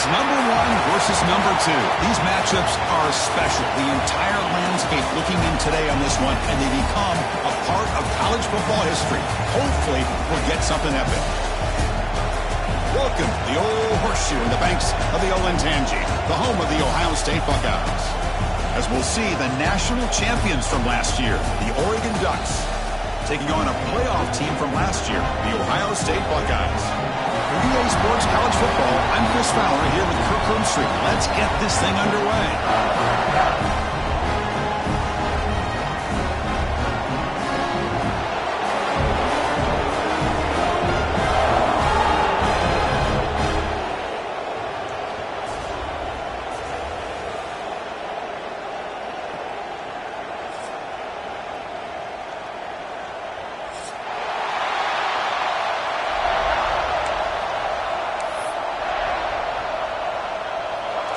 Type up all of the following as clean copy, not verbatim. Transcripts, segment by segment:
It's number one versus number two. These matchups are special. The entire landscape looking in today on this one, and they become a part of college football history. Hopefully, we'll get something epic. Welcome to the old horseshoe in the banks of the Olentangy, the home of the Ohio State Buckeyes. As we'll see the national champions from last year, the Oregon Ducks, taking on a playoff team from last year, the Ohio State Buckeyes. For EA Sports College Football, I'm Chris Fowler here with Kirk Herbstreit. Let's get this thing underway.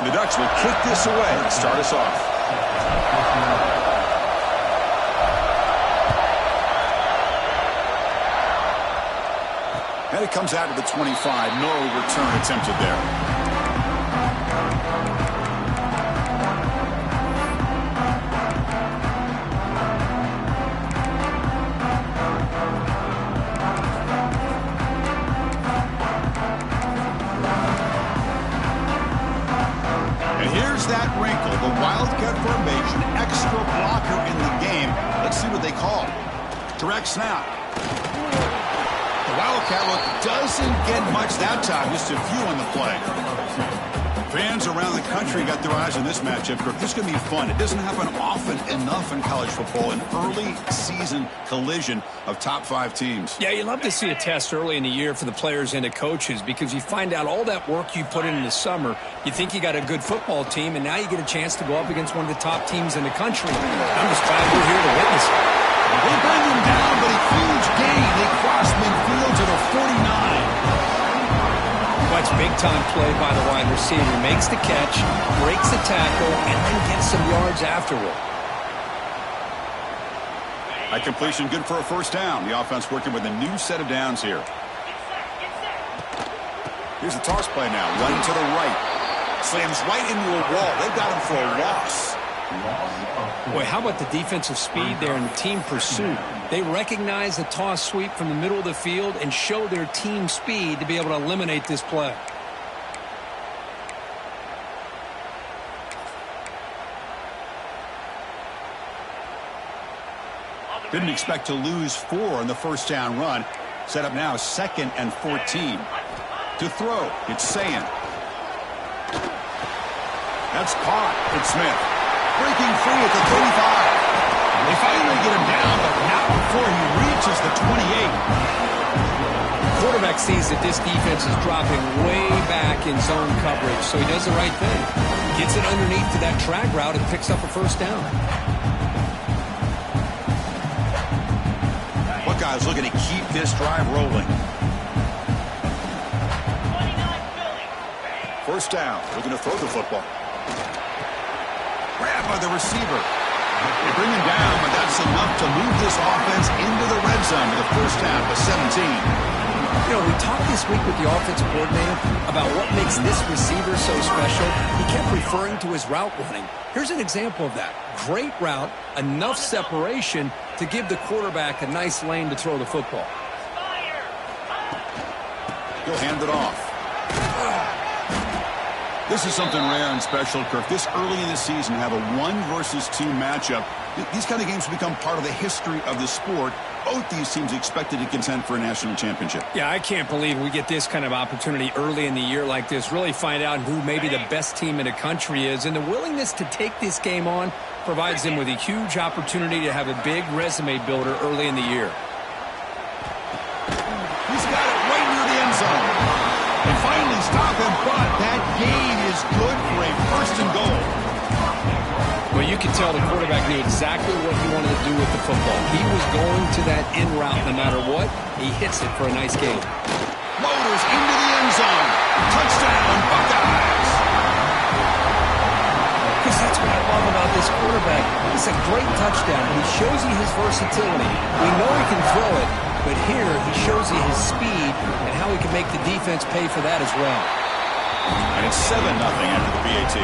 The Ducks will kick this away to start us off. And it comes out to the 25. No return attempted there. That wrinkle, the Wildcat formation, extra blocker in the game. Let's see what they call. Direct snap. The Wildcat look doesn't get much that time, just a few on the play. Fans around the country got their eyes on this matchup. This is going to be fun. It doesn't happen often enough in college football, an early season collision of top 5 teams. Yeah, you love to see a test early in the year for the players and the coaches because you find out all that work you put in the summer. You think you got a good football team, and now you get a chance to go up against one of the top teams in the country. I'm just glad we're here to witness it. They bring him down, but a huge gain. They cross midfield to the 49. That's big-time play by the wide receiver. Makes the catch, breaks the tackle, and then gets some yards afterward. That completion good for a first down. The offense working with a new set of downs here. Here's the toss play now. Running to the right. Slams right into a wall. They've got him for a loss. Boy, how about the defensive speed there and the team pursuit? They recognize the toss sweep from the middle of the field and show their team speed to be able to eliminate this play. Didn't expect to lose 4 on the first down run. Set up now 2nd and 14. To throw, it's Sayin. That's caught. It's Smith. Breaking free at the 35. They finally get him down, but not before he reaches the 28. The quarterback sees that this defense is dropping way back in zone coverage, so he does the right thing. Gets it underneath to that drag route and picks up a first down. Buckeyes looking to keep this drive rolling. First down, looking to throw the football. Grab by the receiver. They bring him down, but that's enough to move this offense into the red zone with a first down to 17. You know, we talked this week with the offensive coordinator about what makes this receiver so special. He kept referring to his route running. Here's an example of that. Great route, enough separation to give the quarterback a nice lane to throw the football. He'll hand it off. This is something rare and special, Kirk. This early in the season, have a 1 versus 2 matchup. These kind of games become part of the history of the sport. Both these teams expected to contend for a national championship. Yeah, I can't believe we get this kind of opportunity early in the year like this. Really find out who maybe the best team in the country is. And the willingness to take this game on provides them with a huge opportunity to have a big resume builder early in the year. He's got it right near the end zone. They finally stop him, but that gain is good for a first and goal. Well, you can tell the quarterback knew exactly what he wanted to do with the football. He was going to that in route no matter what. He hits it for a nice gain. Motors into the end zone. Touchdown, Buckeyes. Because that's what I love about this quarterback. It's a great touchdown. He shows you his versatility. We know he can throw it, but here he shows you his speed and how he can make the defense pay for that as well. And it's 7-0 after the PAT.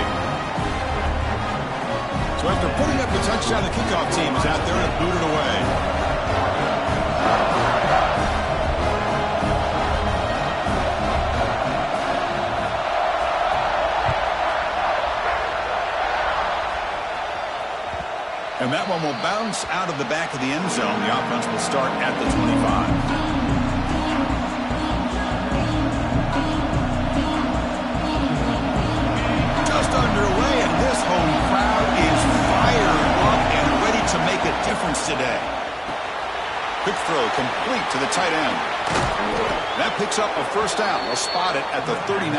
So after putting up the touchdown, the kickoff team is out there and booted away. And that one will bounce out of the back of the end zone. The offense will start at the 25. Underway, and this home crowd is fired up and ready to make a difference today. Quick throw complete to the tight end. That picks up a first down. They'll spot it at the 39.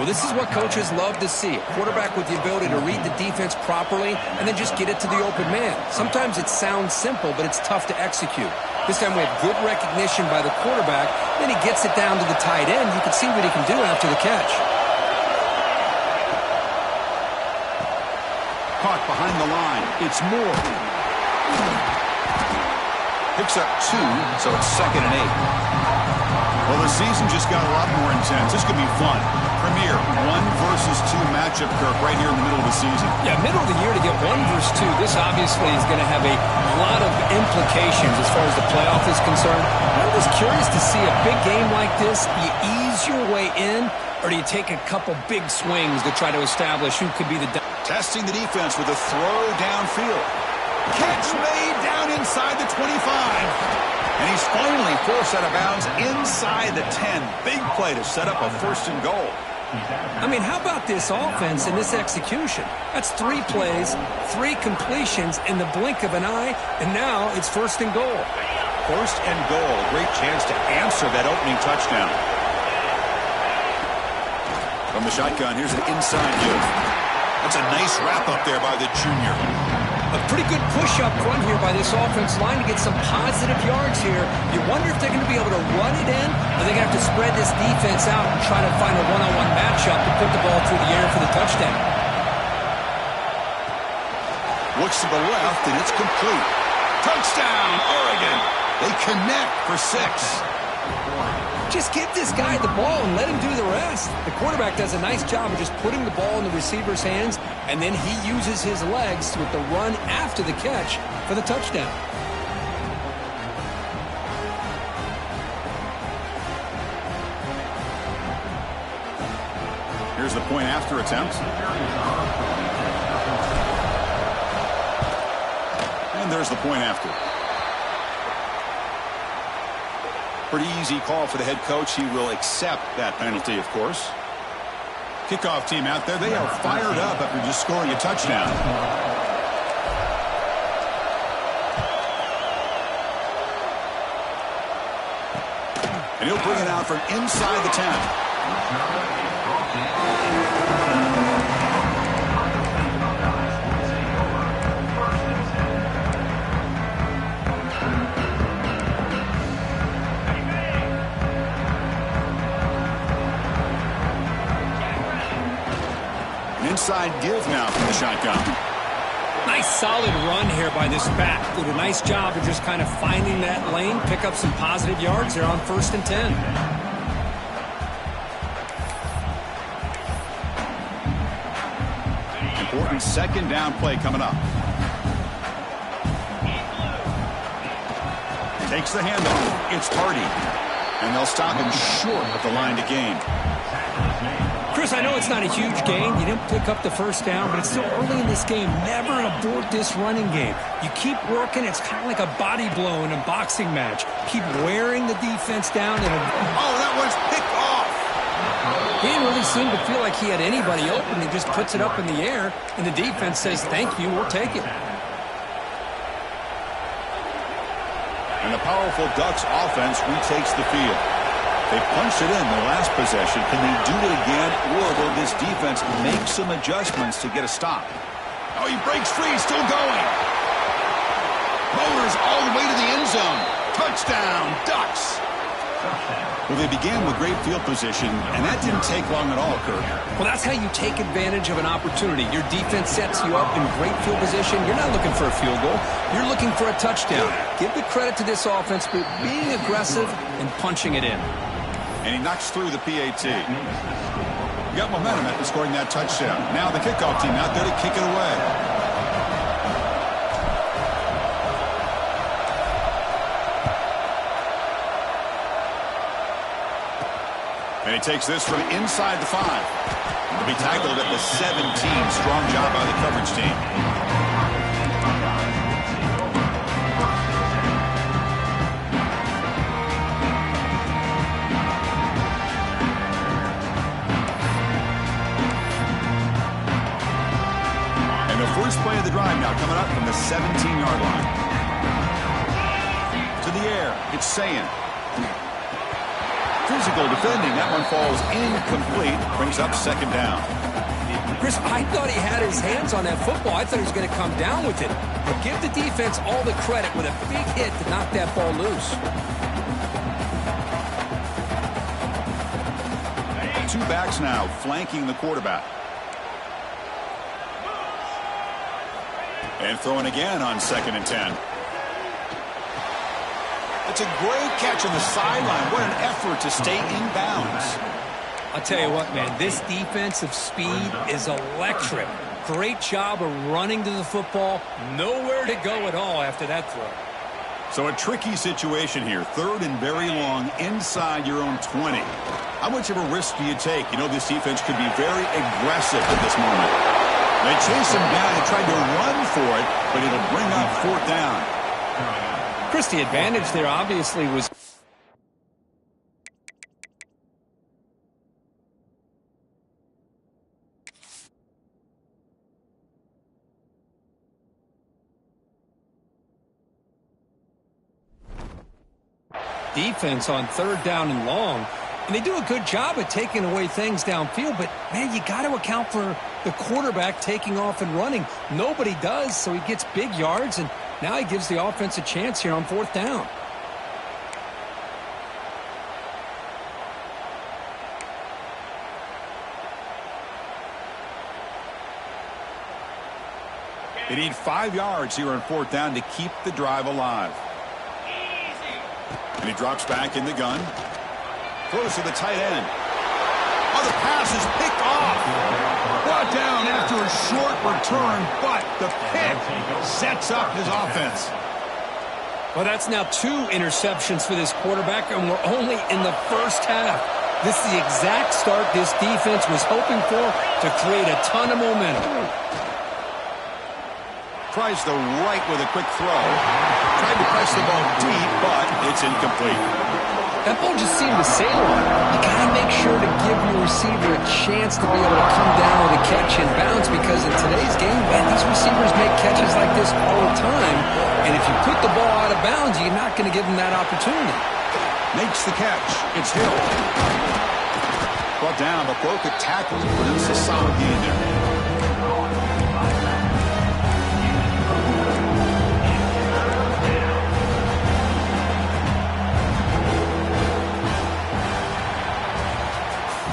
Well, this is what coaches love to see. A quarterback with the ability to read the defense properly and then just get it to the open man. Sometimes it sounds simple, but it's tough to execute. This time we have good recognition by the quarterback. Then he gets it down to the tight end. You can see what he can do after the catch. Caught behind the line. It's Moore. Picks up 2, so it's 2nd and 8. Well, the season just got a lot more intense. This could be fun. Premier 1 versus 2 matchup, Kirk, right here in the middle of the season. Yeah, middle of the year to get 1 versus 2. This obviously is going to have a lot of implications as far as the playoff is concerned. I'm just curious to see a big game like this. Do you ease your way in, or do you take a couple big swings to try to establish who could be the... Testing the defense with a throw downfield. Catch made down inside the 25. And he's finally forced out of bounds inside the 10. Big play to set up a 1st and goal. I mean, how about this offense and this execution? That's 3 plays, 3 completions in the blink of an eye, and now it's 1st and goal. 1st and goal. A great chance to answer that opening touchdown. From the shotgun, here's an inside give. That's a nice wrap-up there by the junior. A pretty good push-up run here by this offense line to get some positive yards here. You wonder if they're going to be able to run it in, or they're going to have to spread this defense out and try to find a one-on-one matchup to put the ball through the air for the touchdown. Looks to the left, and it's complete. Touchdown, Oregon. They connect for 6. Just give this guy the ball and let him do the rest. The quarterback does a nice job of just putting the ball in the receiver's hands, and then he uses his legs with the run after the catch for the touchdown. Here's the point after attempt. And there's the point after. Pretty easy call for the head coach. He will accept that penalty, of course. Kickoff team out there. They are fired up after just scoring a touchdown. And he'll bring it out from inside the 10. Inside give now from the shotgun. Nice solid run here by this back. Did a nice job of just kind of finding that lane, pick up some positive yards there on 1st and 10. Important 2nd down play coming up. Takes the handoff. It's Hardy. And they'll stop him short of the line to gain. Chris, I know it's not a huge gain. You didn't pick up the 1st down, but it's still early in this game. Never abort this running game. You keep working. It's kind of like a body blow in a boxing match. Keep wearing the defense down. And oh, that one's picked off. He didn't really seem to feel like he had anybody open. He just puts it up in the air, and the defense says, thank you, we'll take it. And the powerful Ducks offense retakes the field. They punched it in the last possession. Can they do it again, or will this defense make some adjustments to get a stop? Oh, he breaks free, still going. Motors all the way to the end zone. Touchdown, Ducks. Well, they began with great field position, and that didn't take long at all, Kirk. Well, that's how you take advantage of an opportunity. Your defense sets you up in great field position. You're not looking for a field goal. You're looking for a touchdown. Give the credit to this offense for being aggressive and punching it in. And he knocks through the PAT. Got momentum after scoring that touchdown. Now the kickoff team out there to kick it away. And he takes this from inside the 5. To be tackled at the 17. Strong job by the coverage team. And the first play of the drive now coming up from the 17-yard line. To the air, it's Sayin. Physical defending. That one falls incomplete. Brings up second down. Chris, I thought he had his hands on that football. I thought he was going to come down with it. But give the defense all the credit with a big hit to knock that ball loose. Two backs now flanking the quarterback. And throwing again on 2nd and 10. It's a great catch on the sideline. What an effort to stay in bounds. I'll tell you what, man, this defensive speed is electric. Great job of running to the football. Nowhere to go at all after that throw. So a tricky situation here. 3rd and very long inside your own 20. How much of a risk do you take? You know this defense could be very aggressive at this moment. They chase him down and tried to run for it, but it'll bring up 4th down. Chris, the advantage there obviously was... defense on 3rd down and long. And they do a good job at taking away things downfield, but, man, you got to account for the quarterback taking off and running. Nobody does, so he gets big yards, and now he gives the offense a chance here on 4th down. They need 5 yards here on 4th down to keep the drive alive. And he drops back in the gun. Throws to the tight end. Oh, the pass is picked off. Brought down after a short return, but the pick sets up his offense. Well, that's now 2 interceptions for this quarterback, and we're only in the first half. This is the exact start this defense was hoping for to create a ton of momentum. Tries the right with a quick throw. Tried to press the ball deep, but it's incomplete. That ball just seemed to sail on. You got to make sure to give your receiver a chance to be able to come down with a catch and bounce, because in today's game, man, these receivers make catches like this all the time. And if you put the ball out of bounds, you're not going to give them that opportunity. Makes the catch. It's Hill. Brought down, but broke a tackle. Produces a solid gain there.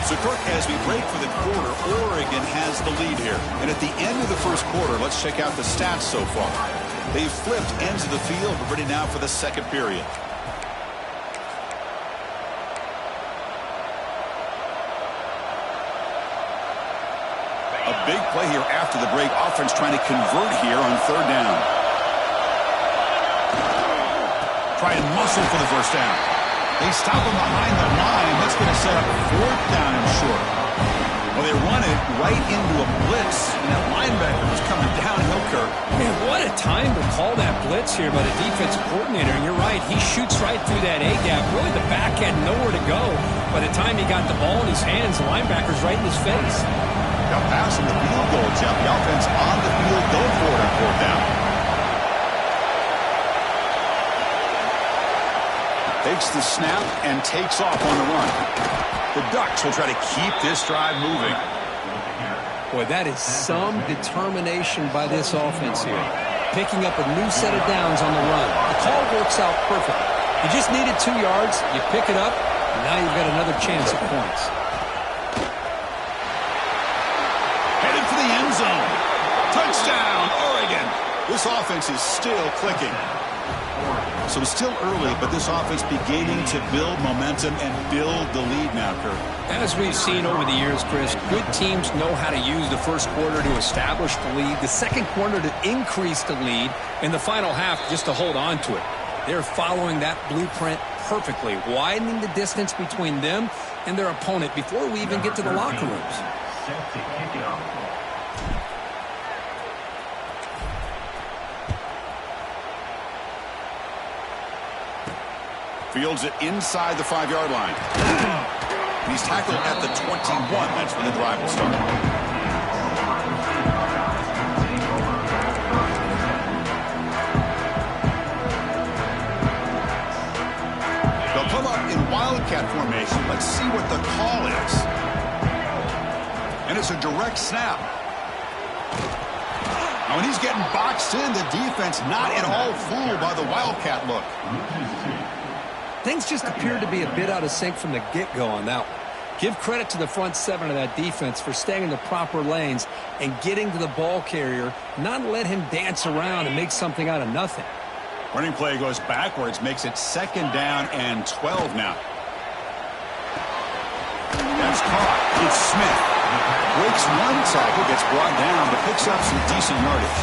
So, Kirk, as we break for the quarter, Oregon has the lead here. And at the end of the first quarter, let's check out the stats so far. They've flipped ends of the field, but ready now for the second period. A big play here after the break. Offense trying to convert here on 3rd down. Try and muscle for the first down. They stop him behind the line. That's going to set up 4th down and short. Well, they run it right into a blitz, and that linebacker was coming downhill, Kirk. Man, what a time to call that blitz here by the defensive coordinator. And you're right, he shoots right through that A-gap. Really, the back had nowhere to go. By the time he got the ball in his hands, the linebacker's right in his face. Now passing the field goal attempt. The offense on the field, go for it on 4th down. Takes the snap and takes off on the run. The Ducks will try to keep this drive moving. Boy, that is some determination by this offense here. Picking up a new set of downs on the run. The call works out perfect. You just needed 2 yards, you pick it up, and now you've got another chance at points. Headed for the end zone. Touchdown, Oregon. This offense is still clicking. So it's still early, but this offense beginning to build momentum and build the lead now, Kurt. As we've seen over the years, Chris, good teams know how to use the first quarter to establish the lead, the second quarter to increase the lead, and the final half just to hold on to it. They're following that blueprint perfectly, widening the distance between them and their opponent before we even get to the locker rooms. Fields it inside the 5-yard line. He's tackled at the 21. That's when the drive will start. They'll come up in wildcat formation. Let's see what the call is. And it's a direct snap. Now, when he's getting boxed in, the defense not at all fooled by the wildcat look. Things just appeared to be a bit out of sync from the get-go on that one. Give credit to the front seven of that defense for staying in the proper lanes and getting to the ball carrier, not let him dance around and make something out of nothing. Running play goes backwards, makes it 2nd down and 12 now. That's caught. It's Smith. Breaks one tackle, gets brought down, but picks up some decent yardage.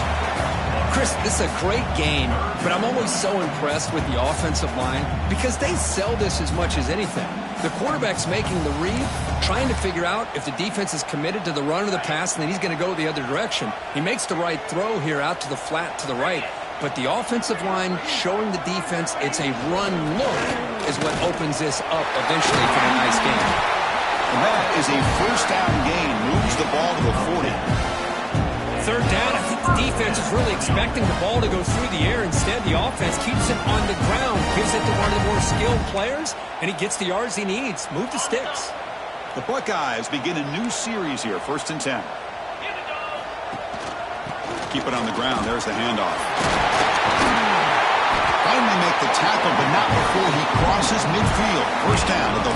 Chris, this is a great game, but I'm always so impressed with the offensive line because they sell this as much as anything. The quarterback's making the read, trying to figure out if the defense is committed to the run or the pass, and then he's going to go the other direction. He makes the right throw here out to the flat to the right, but the offensive line showing the defense it's a run look is what opens this up eventually for a nice game. And that is a 1st down gain, moves the ball to the 40. 3rd down, I think the defense is really expecting the ball to go through the air. Instead, the offense keeps it on the ground, gives it to one of the more skilled players, and he gets the yards he needs. Move the sticks. The Buckeyes begin a new series here, 1st and 10. Keep it on the ground. There's the handoff. Finally make the tackle, but not before he crosses midfield. 1st down at the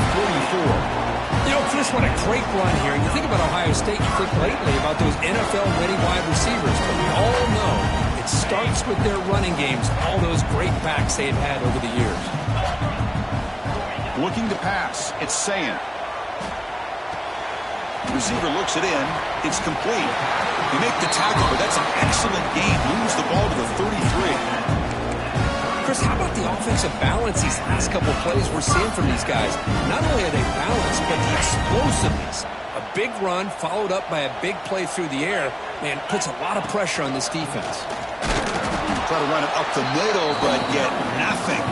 44. You know, Chris, what a great run here. And you think about Ohio State, you think lately about those NFL-ready wide receivers. But we all know it starts with their running games, all those great backs they've had over the years. Looking to pass. It's Sayin. Receiver looks it in. It's complete. They make the tackle, but that's an excellent gain. Moves the ball to the 33. Chris, how about the offensive balance these last couple of plays we're seeing from these guys? Not only are they balanced, but the explosiveness. A big run followed up by a big play through the air, man, puts a lot of pressure on this defense. Try to run it up the middle, but get nothing.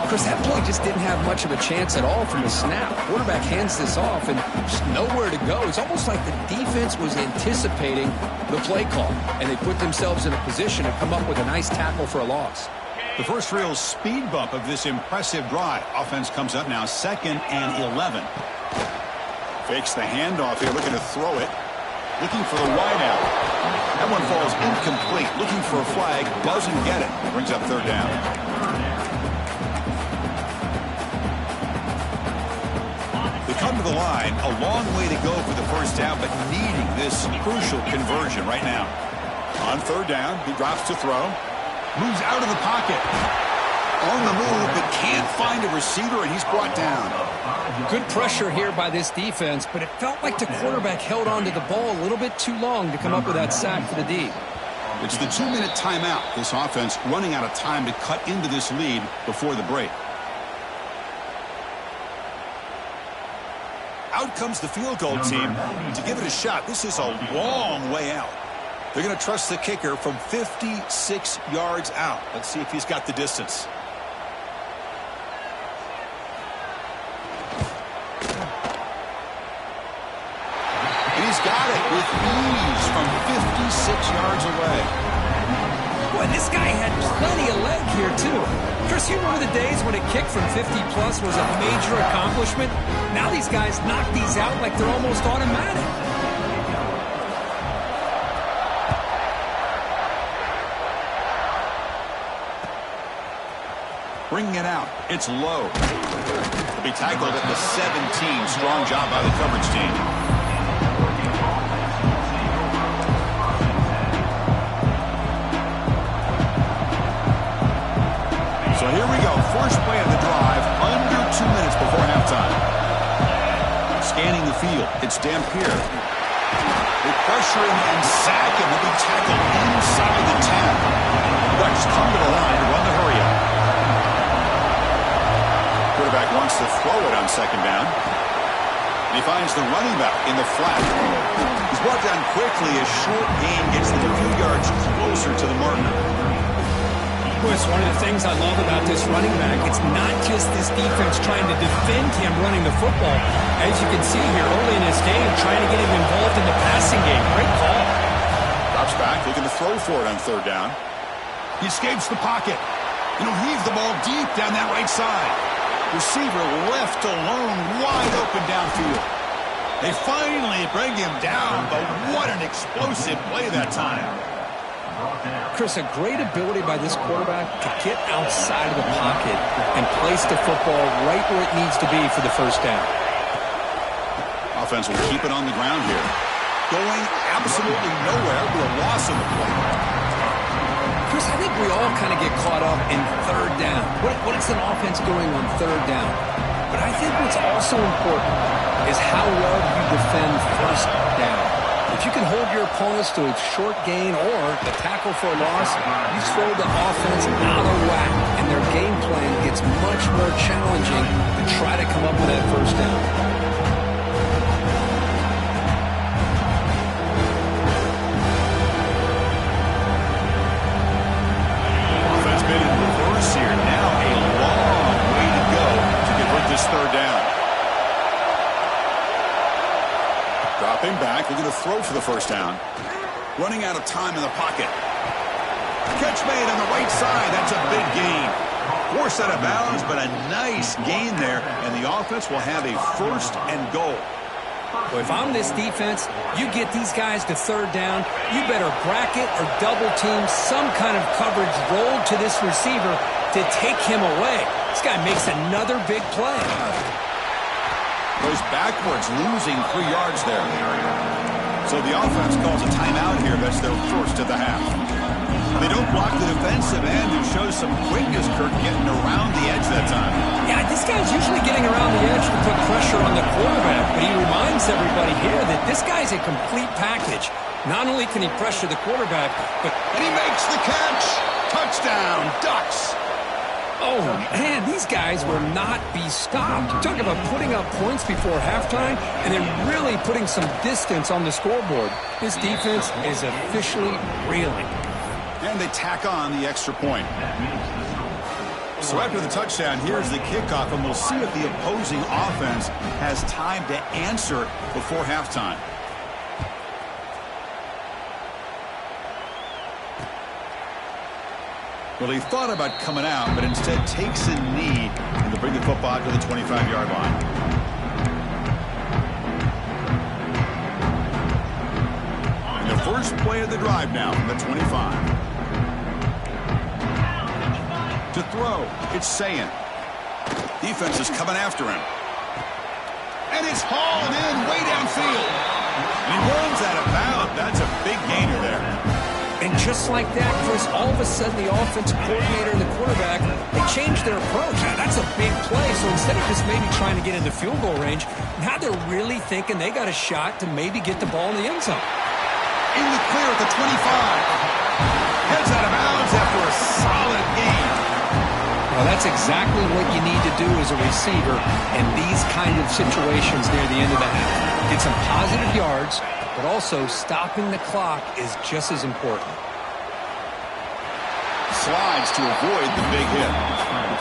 Chris, that play just didn't have much of a chance at all from the snap. Quarterback hands this off and just nowhere to go. It's almost like the defense was anticipating the play call, and they put themselves in a position to come up with a nice tackle for a loss. The first real speed bump of this impressive drive. Offense comes up now 2nd and 11. Fakes the handoff here, looking to throw it. Looking for the wide out. That one falls incomplete. Looking for a flag, doesn't get it. Brings up 3rd down. They come to the line, a long way to go for the 1st down, but needing this crucial conversion right now. On 3rd down, he drops to throw. Moves out of the pocket. On the move, but can't find a receiver, and he's brought down. Good pressure here by this defense, but it felt like the quarterback held on to the ball a little bit too long to come up with that sack for the D. It's the 2-minute timeout. This offense running out of time to cut into this lead before the break. Out comes the field goal team to give it a shot. This is a long way out. They're going to trust the kicker from 56 yards out. Let's see if he's got the distance. And he's got it with ease from 56 yards away. Boy, this guy had plenty of leg here, too. Chris, you remember the days when a kick from 50-plus was a major accomplishment? Now these guys knock these out like they're almost automatic. Bringing it out. It's low. He'll be tackled at the 17. Strong job by the coverage team. So here we go. First play of the drive, under 2 minutes before halftime. Scanning the field, it's Dampier. They pressure him and sack him. He'll be tackled inside the 10. Ducks come to the line to run the hurry up. Quarterback wants to throw it on second down. And he finds the running back in the flat. He's brought down quickly as short gain gets them a few yards closer to the marker. Chris, one of the things I love about this running back, it's not just this defense trying to defend him running the football. As you can see here early in this game, trying to get him involved in the passing game. Great call. Drops back, looking to throw for it on third down. He escapes the pocket. And he'll heave the ball deep down that right side. Receiver left alone, wide open downfield. They finally bring him down, but what an explosive play that time. Chris, a great ability by this quarterback to get outside of the pocket and place the football right where it needs to be for the first down. Offense will keep it on the ground here. Going absolutely nowhere with a loss of the play. Chris, I think we all kind of get caught up in third down. What is an offense doing on third down? But I think what's also important is how well you defend first down. If you can hold your opponents to a short gain or a tackle for a loss, you throw the offense out of whack, and their game plan gets much more challenging to try to come up with that first down. Offense been in reverse here. Now a long way to go to convert this third down. Dropping back, looking to throw for the first down. Running out of time in the pocket. Catch made on the right side. That's a big gain. Forced out of bounds, but a nice gain there. And the offense will have a first and goal. Well, if I'm this defense, you get these guys to third down, you better bracket or double team some kind of coverage roll to this receiver to take him away. This guy makes another big play. Goes backwards, losing 3 yards there. So the offense calls a timeout here. That's their first of the half. They don't block the defensive end, who shows some quickness, Kirk, getting around the edge that time. Yeah, this guy's usually getting around the edge to put pressure on the quarterback, but he reminds everybody here that this guy's a complete package. Not only can he pressure the quarterback, but... And he makes the catch! Touchdown, Ducks! Oh, man, these guys will not be stopped. Talk about putting up points before halftime and then really putting some distance on the scoreboard. This defense is officially reeling. And they tack on the extra point. So after the touchdown, here's the kickoff, and we'll see if the opposing offense has time to answer before halftime. Well, he thought about coming out, but instead takes a knee and to bring the football to the 25-yard line. And the first play of the drive now from the 25. To throw, it's Sayin. Defense is coming after him. And it's hauled in way downfield. And he runs out of bounds. That's a big gainer there. And just like that, Chris, all of a sudden the offensive coordinator and the quarterback, they changed their approach. Now, that's a big play. So instead of just maybe trying to get into field goal range, now they're really thinking they got a shot to maybe get the ball in the end zone. In the clear at the 25. Heads out of bounds after a solid gain. Well, that's exactly what you need to do as a receiver in these kind of situations near the end of the half. Get some positive yards, but also stopping the clock is just as important. Slides to avoid the big hit.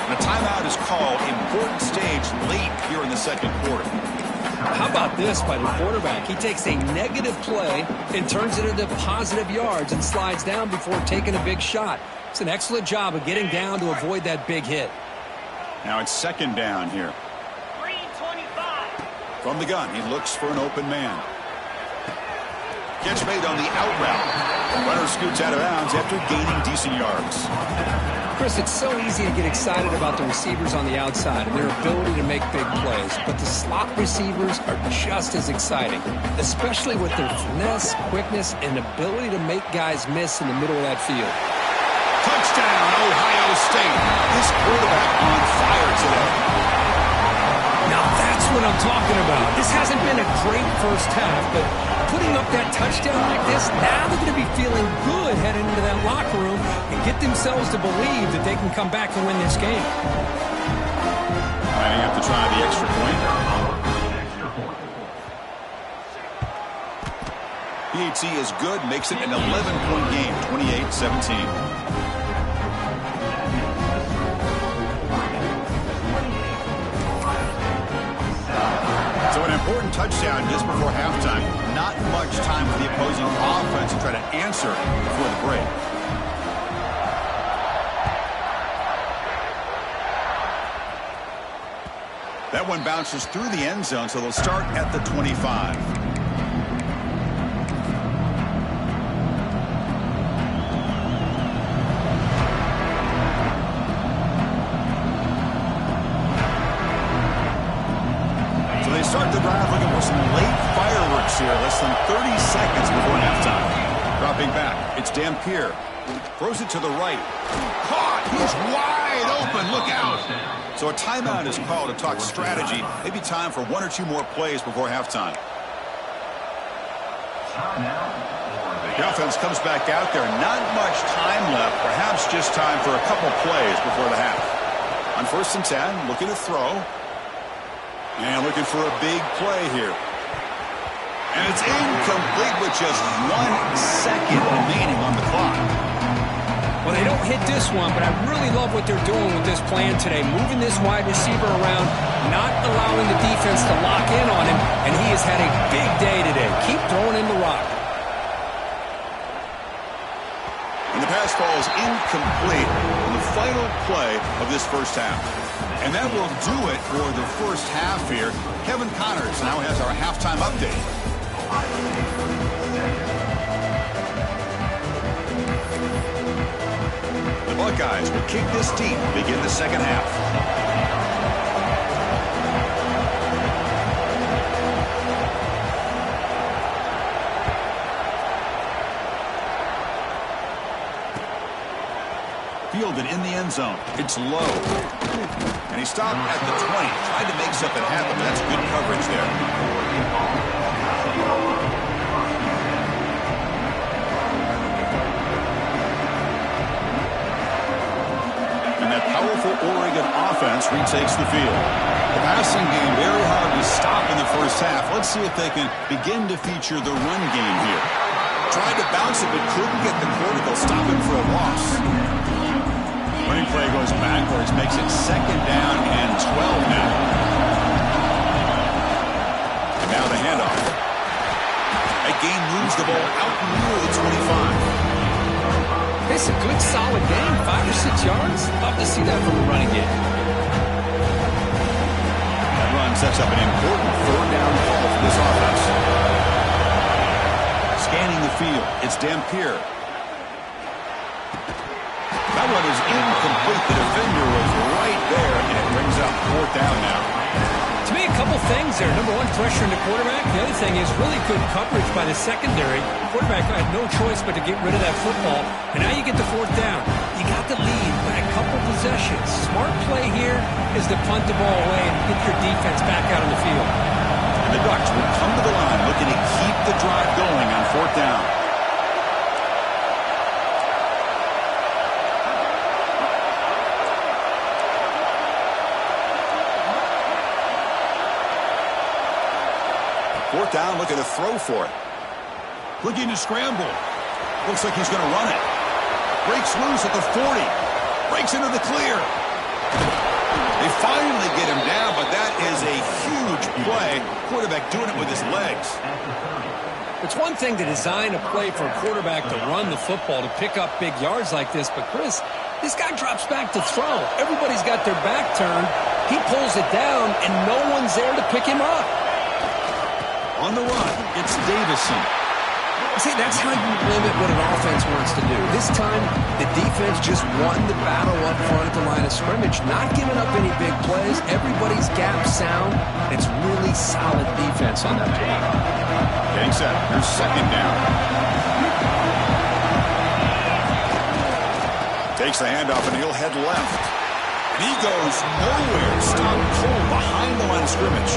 And a timeout is called. Important stage late here in the second quarter. How about this by the quarterback? He takes a negative play and turns it into positive yards and slides down before taking a big shot. It's an excellent job of getting down to avoid that big hit. Now it's second down here. 325. From the gun, he looks for an open man. Catch made on the out route. The runner scoots out of bounds after gaining decent yards. Chris, it's so easy to get excited about the receivers on the outside and their ability to make big plays, but the slot receivers are just as exciting, especially with their finesse, quickness, and ability to make guys miss in the middle of that field. Touchdown, Ohio State. This I'm talking about. This hasn't been a great first half, but putting up that touchdown like this, now they're going to be feeling good heading into that locker room and get themselves to believe that they can come back and win this game. Lining up to try the extra point. PHC is good, makes it an 11-point game, 28-17. So an important touchdown just before halftime. Not much time for the opposing offense to try to answer before the break. That one bounces through the end zone, so they'll start at the 25. Start the drive looking for some late fireworks here. Less than 30 seconds before halftime. Dropping back. It's Dampier. Throws it to the right. Caught. He's wide open. Look out. So a timeout is called to talk strategy. Maybe time for one or two more plays before halftime. The offense comes back out there. Not much time left. Perhaps just time for a couple plays before the half. On 1st and 10, looking to throw. And looking for a big play here. And it's incomplete with just 1 second remaining on the clock. Well, they don't hit this one, but I really love what they're doing with this plan today. Moving this wide receiver around, not allowing the defense to lock in on him, and he has had a big day today. Keep throwing in the rock. And the pass falls incomplete on the final play of this first half. And that will do it for the first half here. Kevin Connors now has our halftime update. The Buckeyes will kick this deep to begin the second half. Fielded in the end zone. It's low. And he stopped at the 20. Tried to make something happen, but that's good coverage there. And that powerful Oregon offense retakes the field. The passing game very hard to stop in the first half. Let's see if they can begin to feature the run game here. Tried to bounce it, but couldn't get the quarter. They'll stop him for a loss. Running play goes backwards, makes it 2nd down and 12 now. And now the handoff. That game moves the ball out near the 25. It's a good, solid game. 5 or 6 yards. Love to see that from the running game. That run sets up an important 3rd down ball for this offense. Scanning the field, it's Dampier. That one is incomplete. The defender was right there, and it brings up 4th down now. To me, a couple things there. Number one, pressure in the quarterback. The other thing is really good coverage by the secondary. The quarterback had no choice but to get rid of that football. And now you get the 4th down. You got the lead by a couple possessions. Smart play here is to punt the ball away and get your defense back out on the field. And the Ducks will come to the line looking to keep the drive going on 4th down. Fourth down, looking to throw for it. Looking to scramble. Looks like he's going to run it. Breaks loose at the 40. Breaks into the clear. They finally get him down, but that is a huge play. Quarterback doing it with his legs. It's one thing to design a play for a quarterback to run the football, to pick up big yards like this, but Chris, this guy drops back to throw. Everybody's got their back turned. He pulls it down, and no one's there to pick him up. On the run, it's Davison. See, that's how you limit what an offense wants to do. This time, the defense just won the battle up front at the line of scrimmage, not giving up any big plays. Everybody's gap sound. It's really solid defense on that play. Getting set. Here's 2nd down. Takes the handoff, and he'll head left. He goes nowhere. Stopped cold behind the line of scrimmage.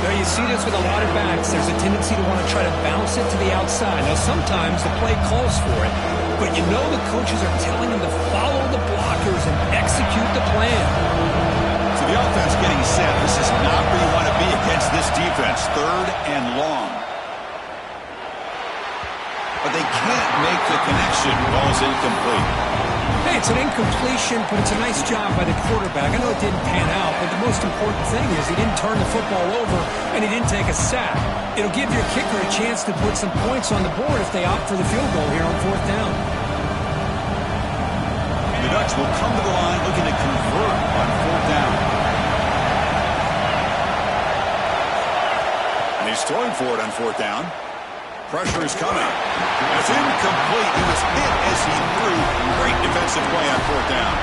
Now you see this with a lot of backs. There's a tendency to want to try to bounce it to the outside. Now sometimes the play calls for it, but you know the coaches are telling them to follow the blockers and execute the plan. So the offense getting set. This is not where you want to be against this defense. 3rd and long. But they can't make the connection. Ball's incomplete. Hey, it's an incompletion, but it's a nice job by the quarterback. I know it didn't pan out, but the most important thing is he didn't turn the football over and he didn't take a sack. It'll give your kicker a chance to put some points on the board if they opt for the field goal here on 4th down. The Ducks will come to the line looking to convert on 4th down. And he's throwing for it on 4th down. Pressure is coming. It's incomplete. He was hit as he threw. Great defensive play on 4th down.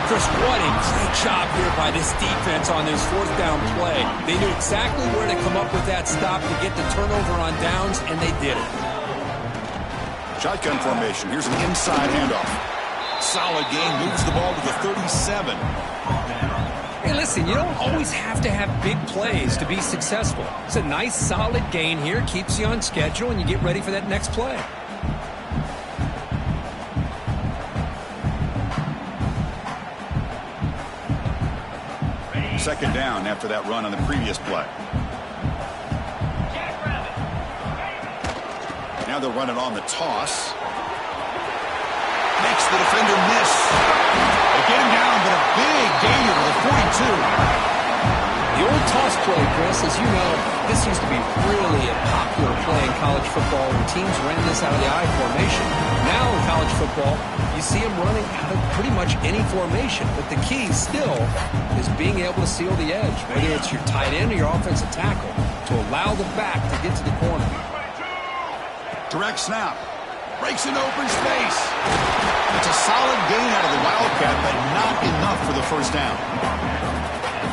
Chris, what a great job here by this defense on this 4th down play. They knew exactly where to come up with that stop to get the turnover on downs, and they did it. Shotgun formation. Here's an inside handoff. Solid gain. Moves the ball to the 37. Hey, listen, you don't always have to have big plays to be successful. It's a nice, solid gain here. Keeps you on schedule, and you get ready for that next play. Second down after that run on the previous play. Now they'll run it on the toss. Makes the defender miss. They get him down, but a big gainer to the 42. The old toss play, Chris, as you know, this used to be really a popular play in college football, and teams ran this out of the I formation. Now in college football, you see them running out of pretty much any formation, but the key still is being able to seal the edge, whether it's your tight end or your offensive tackle, to allow the back to get to the corner. Direct snap. Breaks an open space. It's a solid gain out of the Wildcat, but not enough for the first down.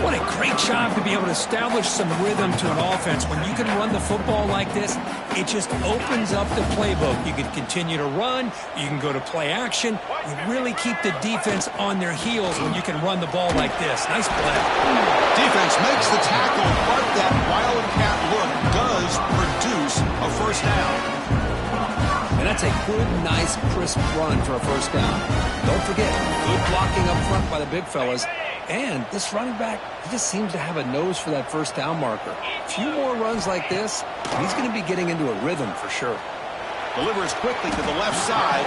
What a great job to be able to establish some rhythm to an offense. When you can run the football like this, it just opens up the playbook. You can continue to run. You can go to play action. You really keep the defense on their heels when you can run the ball like this. Nice play. Defense makes the tackle, but that Wildcat look does produce a first down. And that's a good, nice, crisp run for a first down. Don't forget, good blocking up front by the big fellas. And this running back, he just seems to have a nose for that first down marker. A few more runs like this, and he's going to be getting into a rhythm for sure. Delivers quickly to the left side,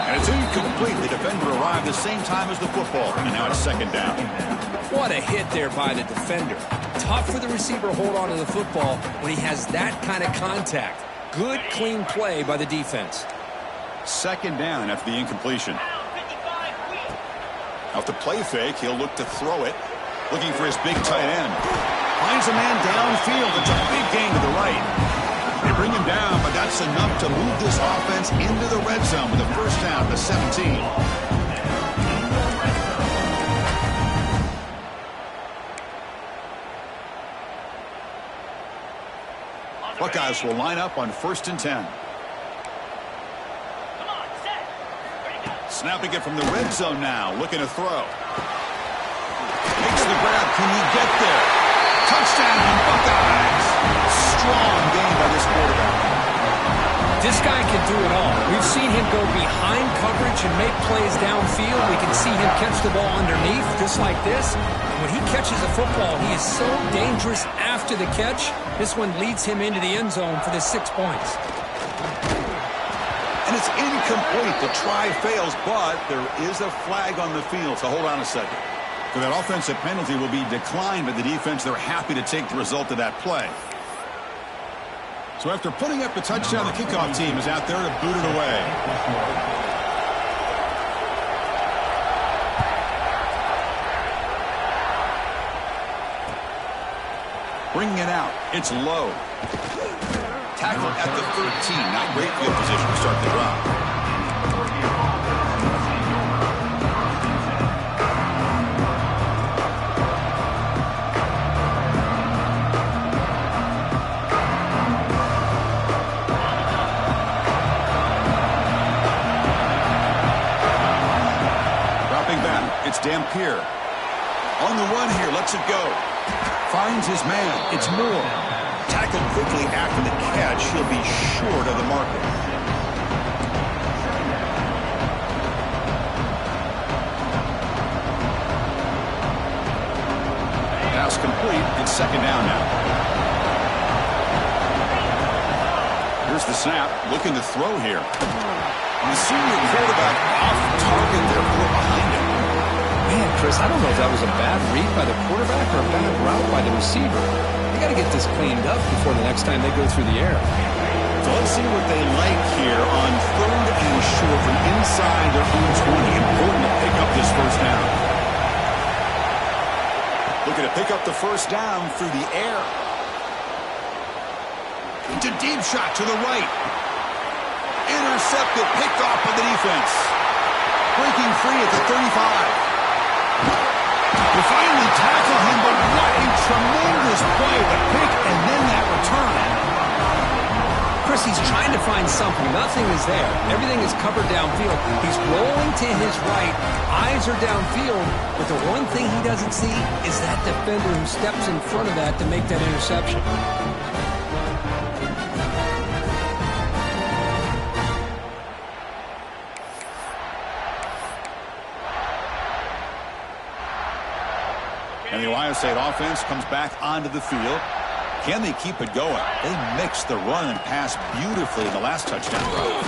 and it's incomplete. The defender arrived the same time as the football, and now it's second down. What a hit there by the defender. Tough for the receiver to hold on to the football when he has that kind of contact. Good, clean play by the defense. Second down after the incompletion. Off the play fake, he'll look to throw it. Looking for his big tight end. Finds a man downfield. It's a big gain to the right. They bring him down, but that's enough to move this offense into the red zone with a first down to 17. Buckeyes will line up on 1st and 10. Snapping it from the red zone now, looking to throw. Makes the grab. Can he get there? Touchdown, Buckeyes. Strong game by this quarterback. This guy can do it all. We've seen him go behind coverage and make plays downfield. We can see him catch the ball underneath, just like this. And when he catches the football, he is so dangerous after the catch. This one leads him into the end zone for the 6 points. And it's incomplete. The try fails, but there is a flag on the field, so hold on a second. So that offensive penalty will be declined by the defense. They're happy to take the result of that play. So after putting up the touchdown, the kickoff team is out there to boot it away. Bringing it out. It's low. Tackle at the 13. Not great field position to start the drive. Dropping back. It's Dan Dampier. On the run here, lets it go. Finds his man. It's Moore. Tackled quickly after the catch. He'll be short of the marker. Pass complete. It's second down now. Here's the snap. Looking to throw here. And the senior quarterback off target there. Put behind him. Man, Chris, I don't know if that was a bad read by the quarterback or a bad route by the receiver. They got to get this cleaned up before the next time they go through the air. So let's see what they like here on third and short from inside their own 20. Important to pick up this first down. Looking to pick up the first down through the air. It's a deep shot to the right. Intercepted, picked off by the defense. Breaking free at the 35. They finally tackle him, but what a tremendous play. The pick and then that return. Chris, he's trying to find something. Nothing is there. Everything is covered downfield. He's rolling to his right. Eyes are downfield. But the one thing he doesn't see is that defender who steps in front of that to make that interception. And the Ohio State offense comes back onto the field. Can they keep it going? They mixed the run and pass beautifully in the last touchdown drive.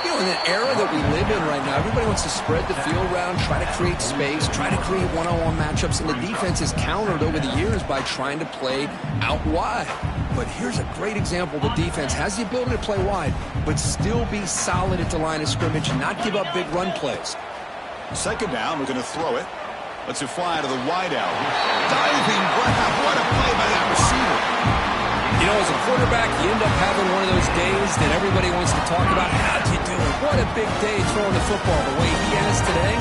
You know, in the era that we live in right now, everybody wants to spread the field around, try to create space, try to create one-on-one matchups, and the defense is countered over the years by trying to play out wide. But here's a great example. The defense has the ability to play wide, but still be solid at the line of scrimmage and not give up big run plays. Second down, we're going to throw it. Lets it fly to the wideout. Diving grab. What a play by that receiver. You know, as a quarterback, you end up having one of those days that everybody wants to talk about. How'd you do it? What a big day throwing the football the way he has today.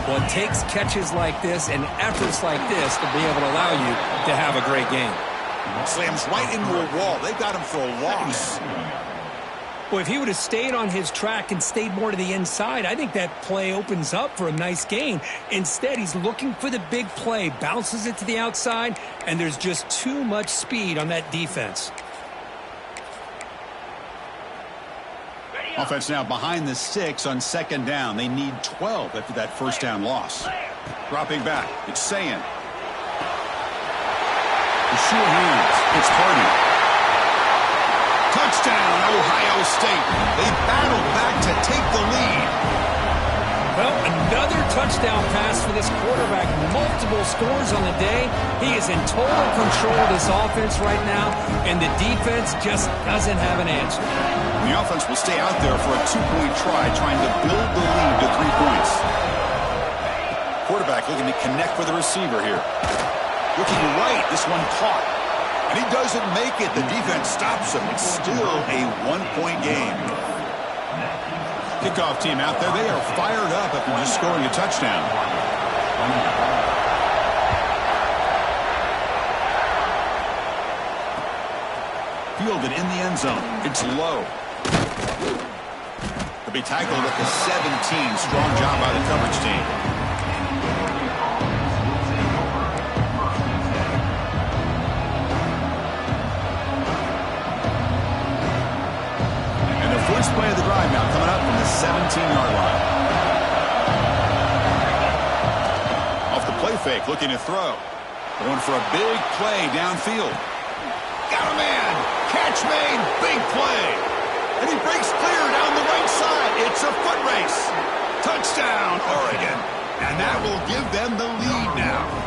Well, it takes catches like this and efforts like this to be able to allow you to have a great game. Slams right into a wall. They got him for a loss. Well, if he would have stayed on his track and stayed more to the inside, I think that play opens up for a nice gain. Instead, he's looking for the big play, bounces it to the outside, and there's just too much speed on that defense. Offense now behind the 6 on second down. They need 12 after that first down loss. Dropping back. It's Sayin. The sure hands. It's Hardy. Touchdown, Ohio State. They battled back to take the lead. Well, another touchdown pass for this quarterback. Multiple scores on the day. He is in total control of this offense right now, and the defense just doesn't have an answer. The offense will stay out there for a 2-point try, trying to build the lead to 3 points. Quarterback looking to connect with the receiver here. Looking right, this one caught. And he doesn't make it. The defense stops him. It's still a 1-point game. Kickoff team out there. They are fired up after just scoring a touchdown. Fielded in the end zone. It's low. Could be tackled at the 17. Strong job by the coverage team. First play of the drive now coming up from the 17-yard line. Off the play fake, looking to throw. Going for a big play downfield. Got a man. Catch made. Big play. And he breaks clear down the right side. It's a foot race. Touchdown, Oregon. And that will give them the lead now.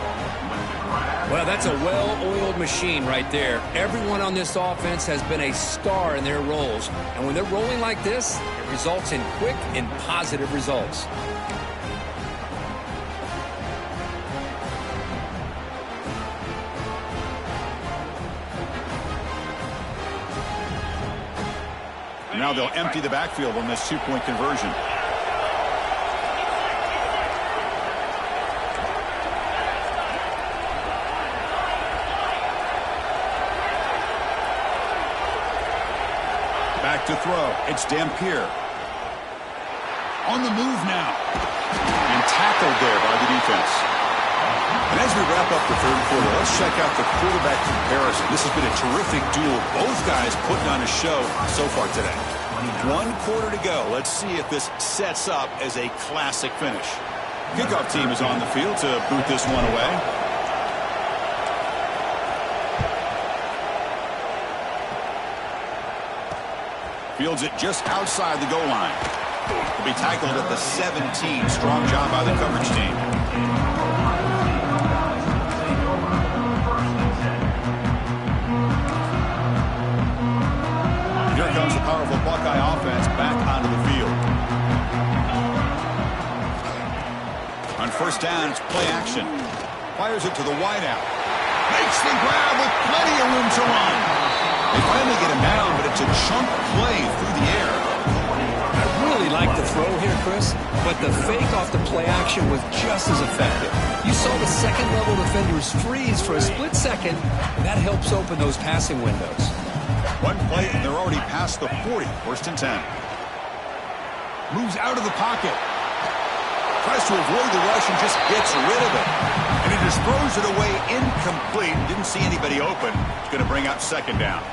Well, that's a well-oiled machine right there. Everyone on this offense has been a star in their roles. And when they're rolling like this, it results in quick and positive results. Now they'll empty the backfield on this 2-point conversion. Back to throw. It's Dampier. On the move now. And tackled there by the defense. And as we wrap up the third quarter, let's check out the quarterback comparison. This has been a terrific duel. Both guys putting on a show so far today. 1 quarter to go. Let's see if this sets up as a classic finish. Kickoff team is on the field to boot this one away. Fields it just outside the goal line. Will be tackled at the 17. Strong job by the coverage team. Here comes the powerful Buckeye offense back onto the field. On first down, it's play action. Fires it to the wideout. Makes the grab with plenty of room to run. They finally get him down, but it's a chunk play through the air. I really like the throw here, Chris, but the fake off the play action was just as effective. You saw the second-level defenders freeze for a split second. That helps open those passing windows. One play, and they're already past the 40. First and 10. Moves out of the pocket. Tries to avoid the rush and just gets rid of it. And he just throws it away incomplete. Didn't see anybody open. It's going to bring out second down.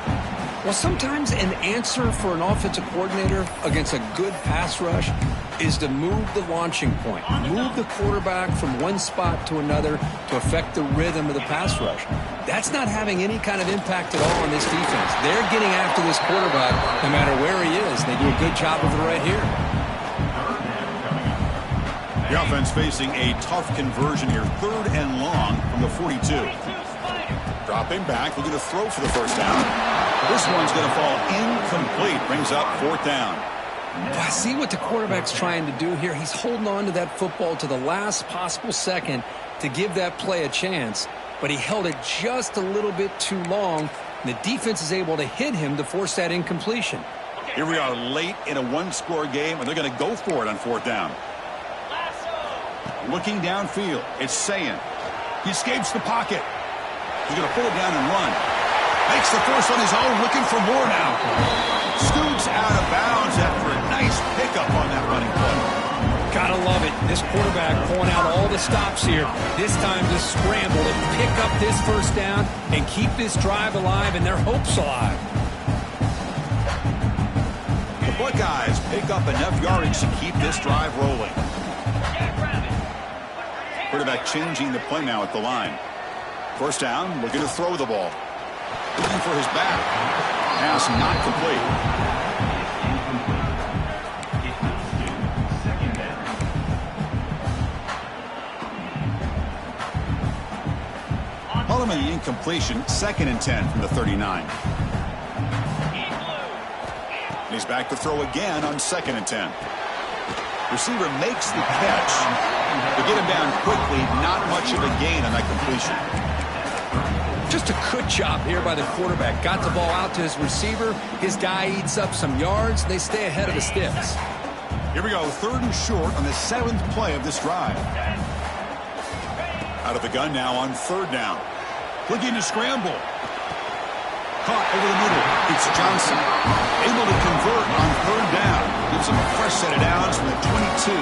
Well, sometimes an answer for an offensive coordinator against a good pass rush is to move the launching point. Move the quarterback from one spot to another to affect the rhythm of the pass rush. That's not having any kind of impact at all on this defense. They're getting after this quarterback no matter where he is. They do a good job of it right here. The offense facing a tough conversion here. 3rd and long from the 42. Dropping back, looking to throw for the first down. This one's going to fall incomplete. Brings up 4th down. I see what the quarterback's trying to do here. He's holding on to that football to the last possible second to give that play a chance. But he held it just a little bit too long. And the defense is able to hit him to force that incompletion. Here we are late in a 1-score game, and they're going to go for it on 4th down. Looking downfield, it's Sayin. He escapes the pocket. He's going to pull it down and run. Makes the force on his own, looking for more now. Scoots out of bounds after a nice pickup on that running play. Gotta love it. This quarterback pulling out all the stops here. This time to scramble to pick up this first down and keep this drive alive and their hopes alive. The Buckeyes pick up enough yardage to keep this drive rolling. Quarterback changing the play now at the line. First down, looking to throw the ball. Looking for his back. Pass not complete. Following the incompletion, 2nd and 10 from the 39. And he's back to throw again on 2nd and 10. Receiver makes the catch. To get him down quickly, not much of a gain on that completion. Just a good job here by the quarterback. Got the ball out to his receiver. His guy eats up some yards. They stay ahead of the sticks. Here we go, 3rd and short on the 7th play of this drive. Out of the gun now on 3rd down. Looking to scramble. Caught over the middle. It's Johnson. Able to convert on 3rd down. Gives him a fresh set of downs from the 22.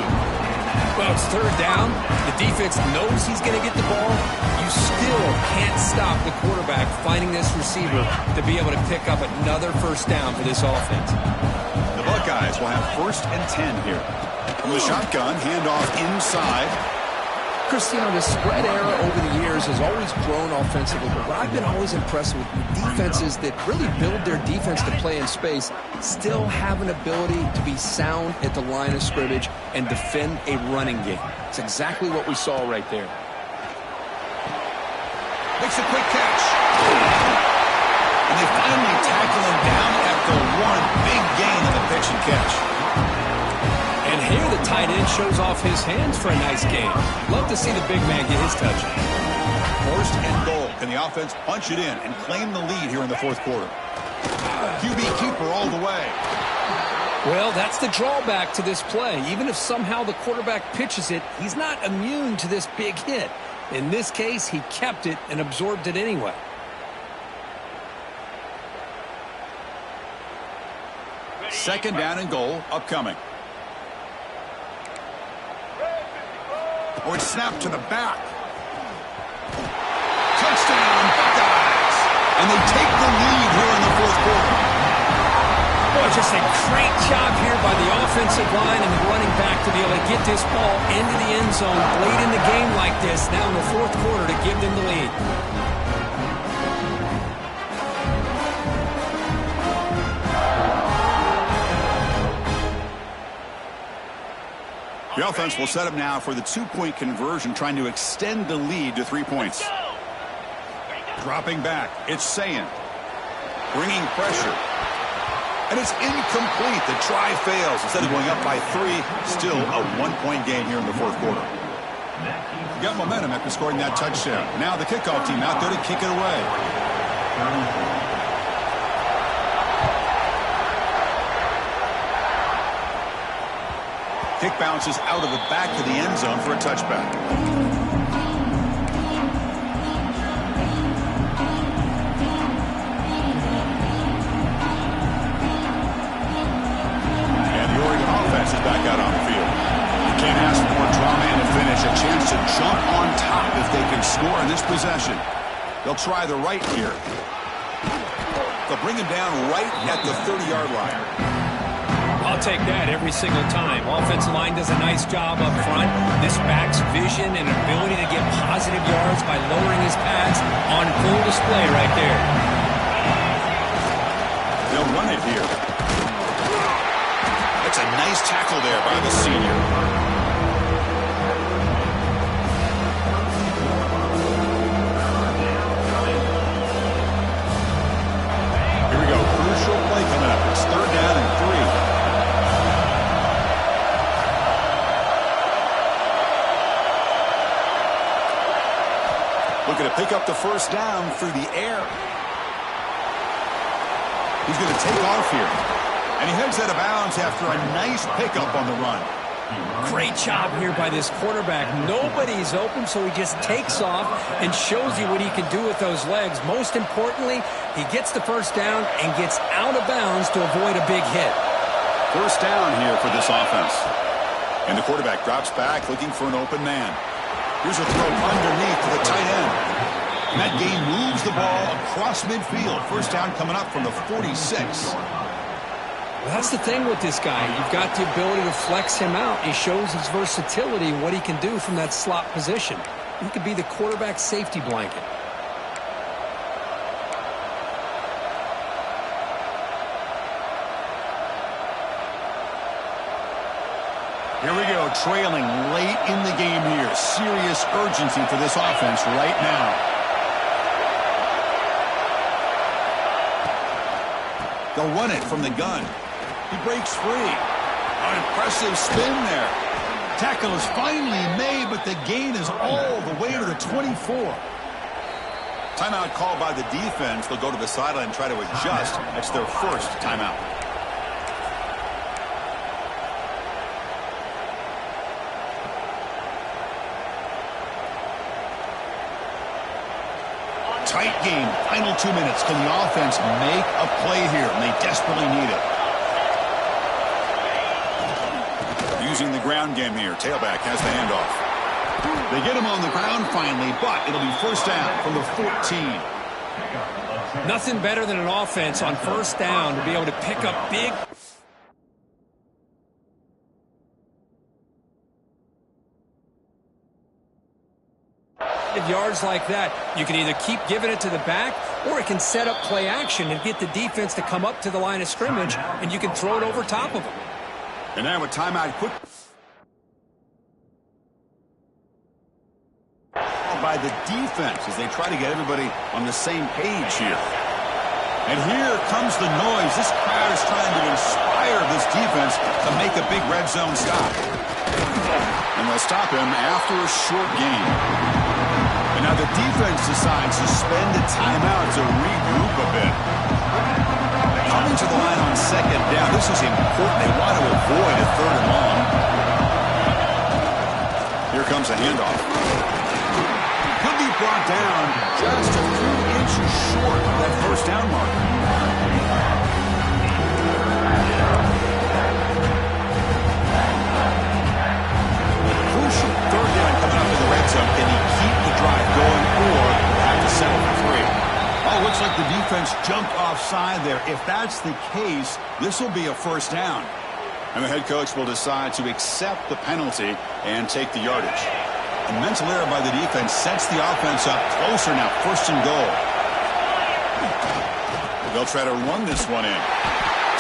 Well, it's 3rd down. The defense knows he's going to get the ball. You still can't stop the quarterback finding this receiver to be able to pick up another first down for this offense. The Buckeyes will have 1st and 10 here. From the shotgun, handoff inside. Cristiano, the spread era over the years has always grown offensively, but what I've been always impressed with defenses that really build their defense to play in space still have an ability to be sound at the line of scrimmage and defend a running game. It's exactly what we saw right there. Makes a quick catch. And they finally tackle him down after one big gain on the pitch and catch. And here the tight end shows off his hands for a nice game. Love to see the big man get his touch. 1st and goal. Can the offense punch it in and claim the lead here in the 4th quarter? QB keeper all the way. Well, that's the drawback to this play. Even if somehow the quarterback pitches it, he's not immune to this big hit. In this case, he kept it and absorbed it anyway. Second down and goal upcoming. Or it's snapped to the back. Touchdown, Buckeyes! And they take the lead here in the fourth quarter. Boy, just a great job here by the offensive line and the running back to be able to get this ball into the end zone late in the game like this, now in the fourth quarter, to give them the lead. The offense will set up now for the two-point conversion, trying to extend the lead to 3 points. Dropping back, it's Sayin. Bringing pressure. And it's incomplete. The try fails. Instead of going up by 3, still a one-point game here in the fourth quarter. Got momentum after scoring that touchdown. Now the kickoff team out there to kick it away. Kick bounces out of the back of the end zone for a touchback. And the Oregon offense is back out on the field. You can't ask for more drama in a finish. A chance to jump on top if they can score in this possession. They'll try the right here. They'll bring him down right at the 30-yard line. I'll take that every single time. Offensive line does a nice job up front. This back's vision and ability to get positive yards by lowering his pads on full display right there. They'll run it here. That's a nice tackle there by the senior. Here we go. Crucial play coming up. It's 3rd down and 3. Looking to pick up the first down through the air. He's going to take off here. And he heads out of bounds after a nice pickup on the run. Great job here by this quarterback. Nobody's open, so he just takes off and shows you what he can do with those legs. Most importantly, he gets the first down and gets out of bounds to avoid a big hit. First down here for this offense. And the quarterback drops back looking for an open man. Here's a throw underneath to the tight end. Matt Gay moves the ball across midfield. First down coming up from the 46. Well, that's the thing with this guy. You've got the ability to flex him out. He shows his versatility, what he can do from that slot position. He could be the quarterback safety blanket. Here we go, trailing late in the game here. Serious urgency for this offense right now. They'll run it from the gun. He breaks free. An impressive spin there. Tackle is finally made, but the gain is all the way to the 24. Timeout called by the defense. They'll go to the sideline and try to adjust. That's their first timeout. Tight game, final 2 minutes. Can the offense make a play here? And they desperately need it. Using the ground game here. Tailback has the handoff. They get him on the ground finally, but it'll be first down from the 14. Nothing better than an offense on first down to be able to pick up big yards like that. You can either keep giving it to the back, or it can set up play action and get the defense to come up to the line of scrimmage, and you can throw it over top of them. And now a timeout quick by the defense as they try to get everybody on the same page here. And here comes the noise. This crowd is trying to inspire this defense to make a big red zone stop. And they'll stop him after a short game. And now the defense decides to spend a timeout to regroup a bit. Coming to the line on second down. This is important. They want to avoid a 3rd and long. Here comes a handoff. He'll be brought down just a few inches short of that first down mark. Crucial 3rd down coming up defense jumped offside there. If that's the case, this will be a first down. And the head coach will decide to accept the penalty and take the yardage. A mental error by the defense sets the offense up closer now, first and goal. They'll try to run this one in.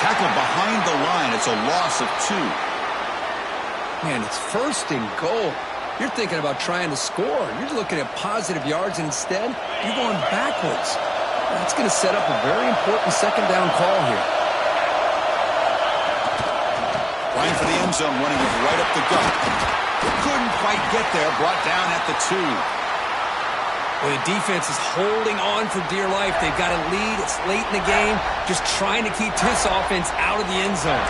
Tackle behind the line. It's a loss of 2. Man, it's first and goal. You're thinking about trying to score. You're looking at positive yards, and instead, you're going backwards. That's going to set up a very important second down call here. Line for the end zone, running it right up the gut. Couldn't quite get there, brought down at the 2. Well, the defense is holding on for dear life. They've got a lead. It's late in the game. Just trying to keep this offense out of the end zone.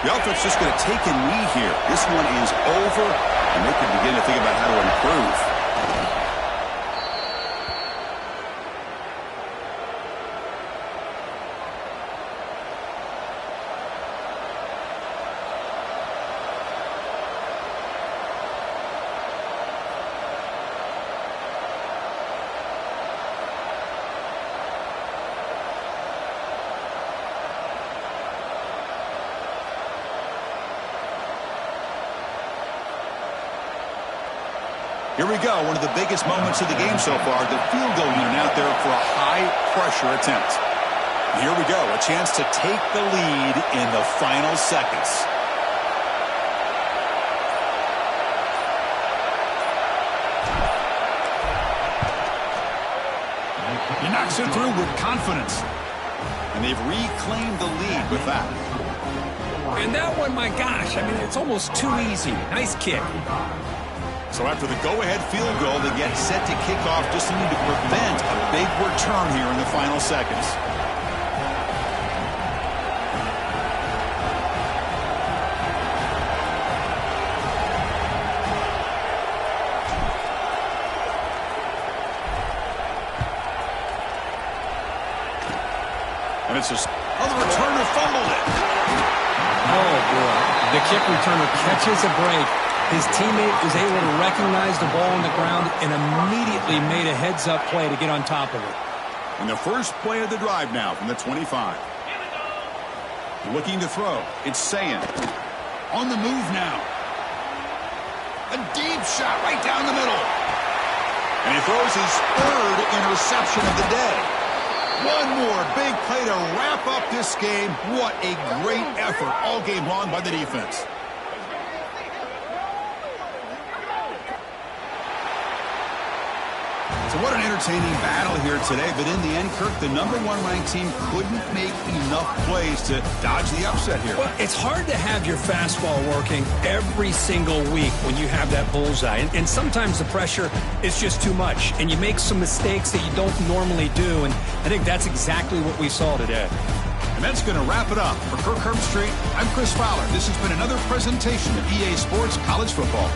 The offense just going to take a knee here. This one is over, and they can begin to think about how to improve. Here we go, one of the biggest moments of the game so far. The field goal unit out there for a high-pressure attempt. Here we go, a chance to take the lead in the final seconds. He knocks it through with confidence. And they've reclaimed the lead with that. And that one, my gosh, I mean, it's almost too easy. Nice kick. So after the go-ahead field goal, they get set to kick off, just needing to prevent a big return here in the final seconds. And it's just, the returner fumbled it. Oh, boy. The kick returner catches a break. His teammate was able to recognize the ball on the ground and immediately made a heads-up play to get on top of it. And the first play of the drive now from the 25. Looking to throw. It's Sayin. On the move now. A deep shot right down the middle. And he throws his third interception of the day. One more big play to wrap up this game. What a great effort all game long by the defense. So what an entertaining battle here today, but in the end, Kirk, the #1 ranked team couldn't make enough plays to dodge the upset here. Well, it's hard to have your fastball working every single week when you have that bullseye, and sometimes the pressure is just too much, and you make some mistakes that you don't normally do, and I think that's exactly what we saw today. And that's going to wrap it up. For Kirk Herbstreit, I'm Chris Fowler. This has been another presentation of EA Sports College Football.